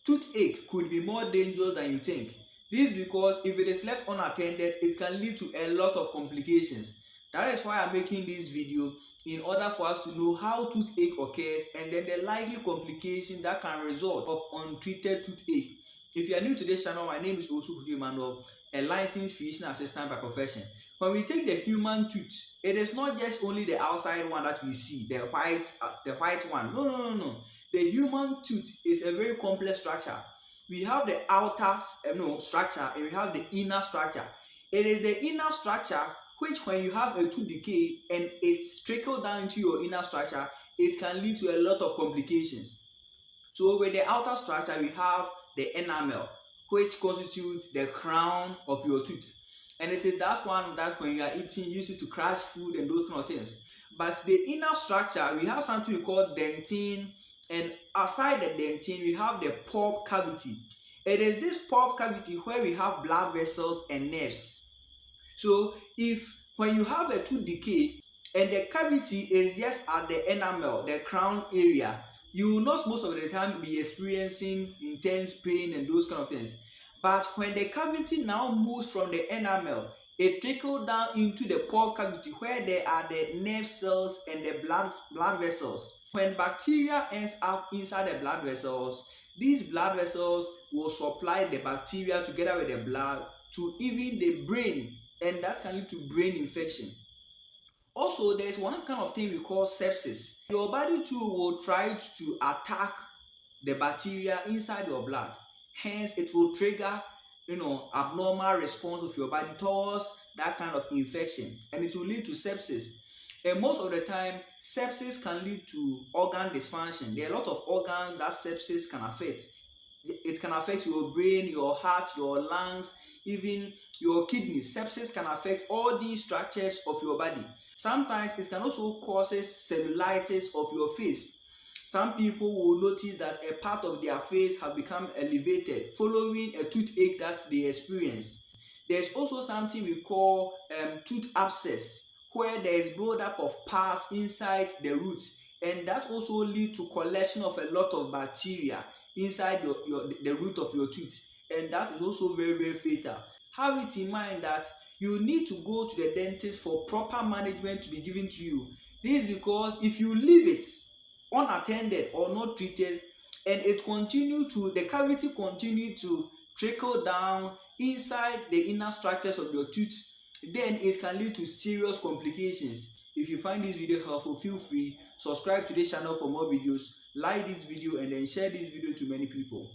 Toothache could be more dangerous than you think. This is because if it is left unattended, it can lead to a lot of complications. That is why I'm making this video, in order for us to know how toothache occurs and then the likely complications that can result of untreated toothache. If you are new to this channel, my name is Osu Emmanuel, a licensed physician assistant by profession. When we take the human tooth, it is not just only the outside one that we see, the white one. No. The human tooth is a very complex structure. We have the outer structure and we have the inner structure. It is the inner structure which, when you have a tooth decay and it's trickled down into your inner structure, it can lead to a lot of complications. So with the outer structure, we have the enamel, which constitutes the crown of your tooth. And it is that one that when you are eating, you use it to crush food and those kind of things. But the inner structure, we have something we call dentine, and outside the dentine, we have the pulp cavity. It is this pulp cavity where we have blood vessels and nerves. So when you have a tooth decay and the cavity is just at the enamel, the crown area, you will not most of the time be experiencing intense pain and those kind of things. But when the cavity now moves from the enamel, it trickles down into the pulp cavity where there are the nerve cells and the blood vessels. When bacteria ends up inside the blood vessels, these blood vessels will supply the bacteria together with the blood to even the brain, and that can lead to brain infection. Also, there is one kind of thing we call sepsis. Your body too will try to attack the bacteria inside your blood. Hence, it will trigger abnormal response of your body towards that kind of infection, and it will lead to sepsis. And most of the time, sepsis can lead to organ dysfunction. There are a lot of organs that sepsis can affect. It can affect your brain, your heart, your lungs, even your kidneys. Sepsis can affect all these structures of your body. Sometimes it can also cause cellulitis of your face. Some people will notice that a part of their face have become elevated following a toothache that they experience. There's also something we call tooth abscess, where there is buildup of pus inside the roots, and that also leads to collection of a lot of bacteria inside the root of your tooth, and that is also very fatal. Have it in mind that you need to go to the dentist for proper management to be given to you. This is because if you leave it unattended or not treated, and the cavity continue to trickle down inside the inner structures of your tooth, then it can lead to serious complications. If you find this video helpful, feel free, subscribe to this channel for more videos, like this video, and then share this video to many people.